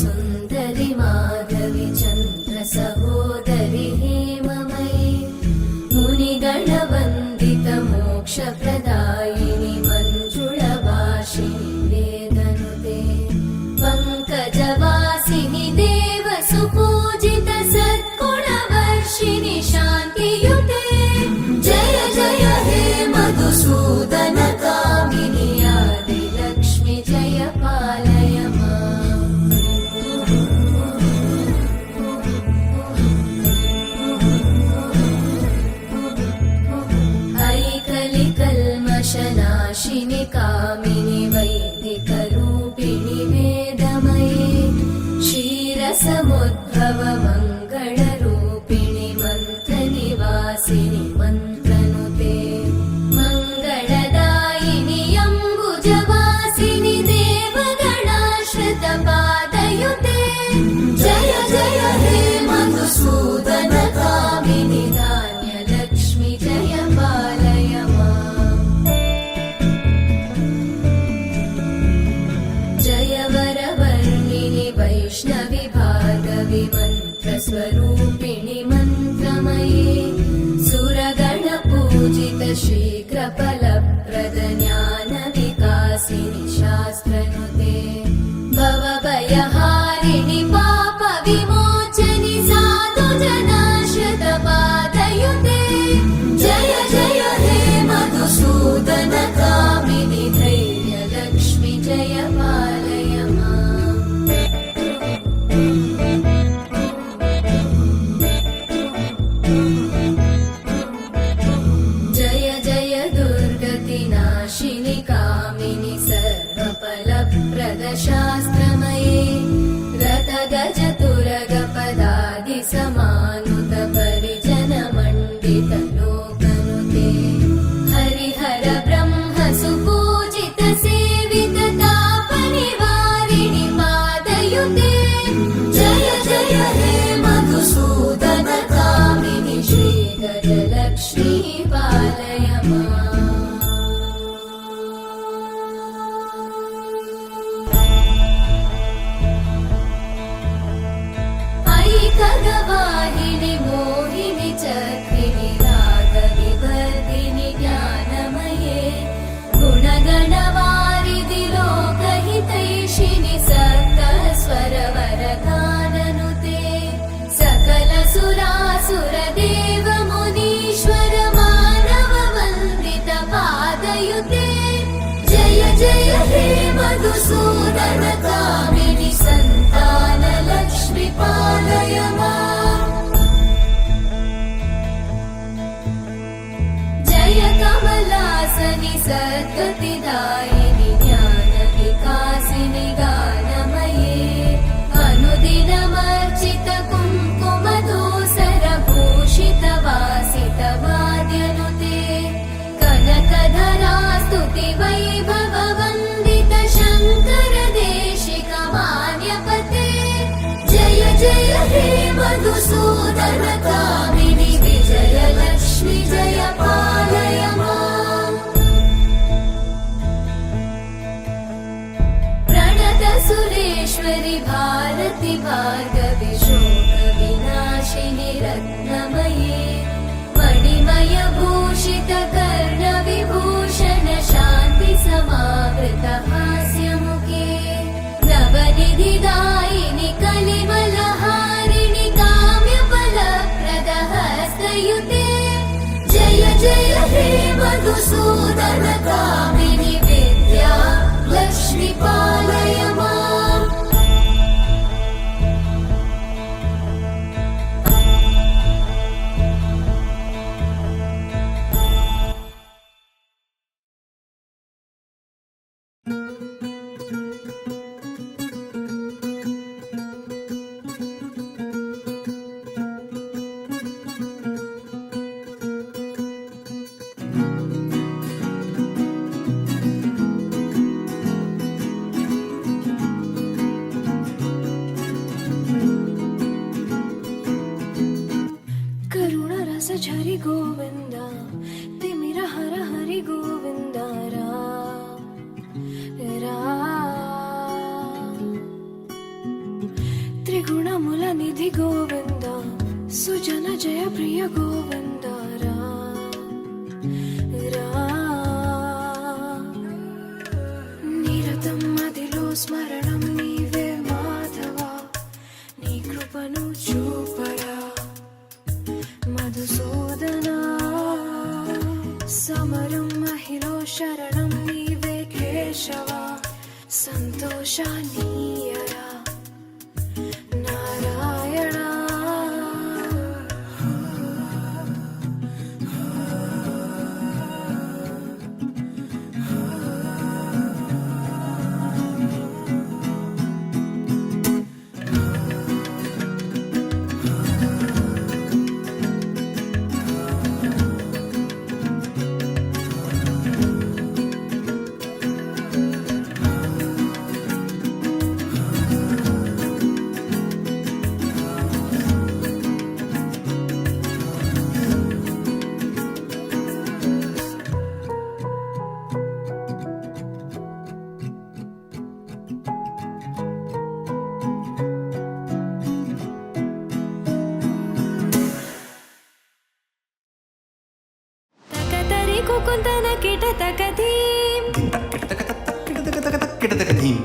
सुन्दरि माधवी चन्द्र सहोदरि हेममयी मुनिगणवन्दित मोक्षप्रदायिनि मञ्जुळभाषिणि वेदनुते पङ्कजवासिनि देव सुपूजित सद्गुणवर्षिणि शान्तियुते जय जय हे मधुसूदन कामिनि आदिलक्ष्मि जय पालय कल्मषनाशिनि कामिनि वैदिकरूपिणि वेदमये क्षीरसमुद्भव मङ्गलरूपिणि मन्त्रनिवासिनि मन्त्रनुते मङ्गलदायिनि अम्बुजवासिनि देवगणाश्रितपादयुते जय जय हे मधुसूदन कामिनि धान्यलक्ष्मि जय पालय वैष्णवि भार्गवि मन्त्रस्वरूपिणि मन्त्रमये सुरगणपूजित शीघ्रफलप्रद ज्ञानविकासिनि शास्त्रनुते भवभयहारिणि पापविमोचनि साधुजनाश्रितपादयुते जय जय हे मधुसूदन कामिनि धैर्यलक्ष्मि जय पालय जय जय दुर्गतिनाशिनि कामिनि सर्वफलप्रद शास्त्रमये रथगजतुरगपदादि समानुत परिजनमण्डित लोकनुते हरिहर ब्रह्म सुपूजित सेवित तापनिवारिणि पादयुते जय जय हे मधुसूदन कामिनि श्रीगजलक्ष्मी पालय ऐकगवाहिनि मोहिनि चक्रिणि रागविवर्धिनि ज्ञानमये गुणगणवारिधि लोकहितैषिणि सप्तस्वरवरगाननुते सकल सुरासुर देव मुनीश्वर मानव वन्दित पादयुते जय जय हे मधुसूदन कामिनि सन्तान लक्ष्मि पालय जय कमलासनि सद्गतिदायिनि ज्ञानविकासिनि गानमये अनुदिनमर्चित कुङ्कुमधूसर भूषित वासित वाद्यनुते कनकधरा स्तुति वैभव वन्दित शङ्कर देशिक मान्यपते जय जय हे मधुसूदन कामिनि विजयलक्ष्मि जय पालय प्रणत सुरेश्वरि भारति भार्गवि शोकविनाशिनि रत्नमये मणिमय भूषित कर्णविभूषण शान्ति समावृत हास्यमुखे नवनिधिदायिनि कलिमलहारिणि काम्यफलप्रद हस्तयुते जय जय हे मधुसूदन कामिनि विद्या लक्ष्मि पालय ರಸ ಝರಿ ಗೋವಿಂದ ತಿಮಿರ ಹರ ಹರಿ ಗೋವಿಂದ ರಾ ರಾ ತ್ರಿಗುಣ ಮೂಲ ನಿಧಿ ಗೋವಿಂದ ಸುಜನ ಜಯ ಪ್ರಿಯ ಗೋವಿಂದ ರಾ ರಾ నిరతం మదిలో స్మరణం నీవే మాధవ నీ కృపను చూపరా మధుసూదన సమరం మహిలో శరణం నీవే కేశవ సంతోషానీయరా నారాయణ ಕುಕುಂದನ ಕಿಟ ತಕಧೀಂ కిటతకధీం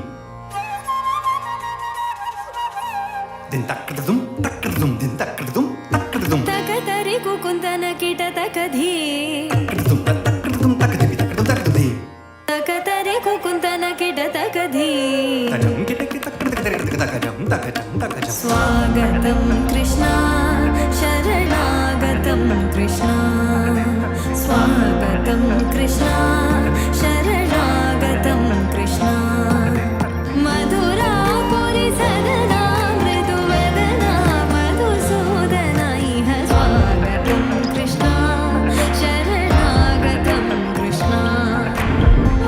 దిన్ తక్కడదుం తక్కడదుం దిన్ తక్కడదుం తక్కడదుం తకతరి కుకుందన కిట తకధీం తక్కడదుం తక్కడదుం తక్కదిమి తక్కడదుం తక్కడదుం తకతరి కుకుందన కిట తకధీం తజం కిటకి తక్కడదకదకదక తకజం తకజం తకజం స్వాగతం కృష్ణ శరణాగతం కృష్ణ స్వాగతం కృష్ణ శరణాగతం కృష్ణ మధురాపురి సదనా మృదువదనా మధుసూదన ఇహ స్వాగతం కృష్ణ శరణాగతం కృష్ణ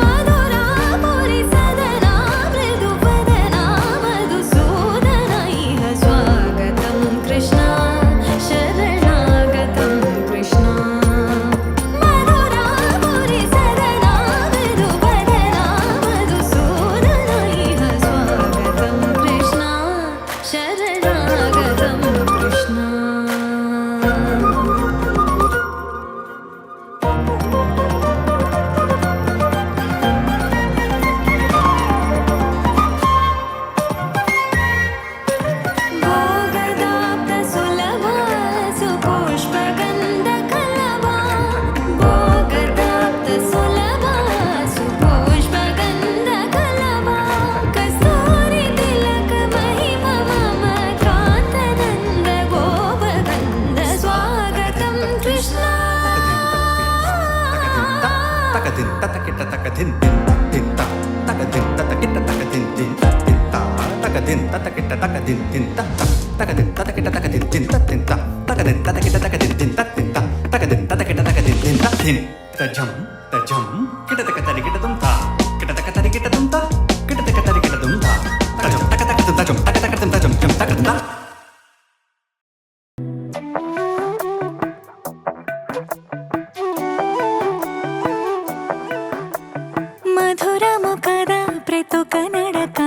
మధురాపురి సదనా మృదువదనా మధుసూదన ఇహ స్వాగతం కృష్ణ శరణాగతం కృష్ణ మధురాపురి సదనా మృదువదనా మధుసూదన ఇహ స్వాగతం కృష్ణ శరణాగతం కృష్ణ భోగదాప్త సులభ సుపుష్పగంధ కలవా భోగదాప్త సులభ సుపుష్పగంధ కలవా కస్తూరి తిలక మహిమ మమ కాంతనంద గోపగంధ స్వాగతం కృష్ణ తకదిన్ తతకిట తకదిన్ దిన్ తకదిన్ తతకిట తకదిన్ దిన్ తకదిన్ తతకిట తకదిన్ దిన్ తకదిన్ తతకిట తకదిన్ దిన్ తకదిన్ తతకిట తకదిన్ దిన్ తకదిన్ తతకిట తకదిన్ దిన్ దిన్ తజం తజం కిటతక తరికిటదుం తా కిటతక తరికిటదుం తా కిటతక తరికిటదుం తా తజం తకతకదుం తజం తకతకదుం తజం జం తకదా మధురము కదా ప్రతొక నడక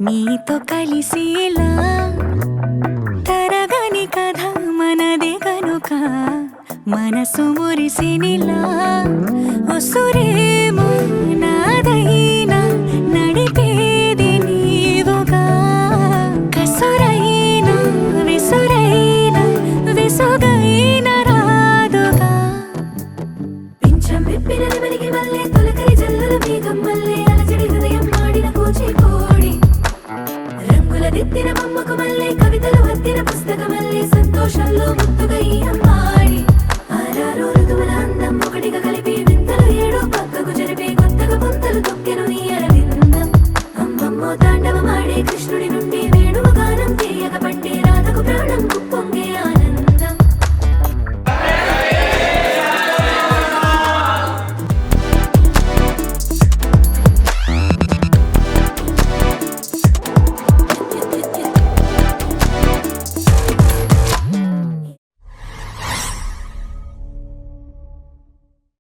నీతో కలిసేలా తరగని కథ మనదే కనుక మనసు మురిసినిలా ఒసురేమో నా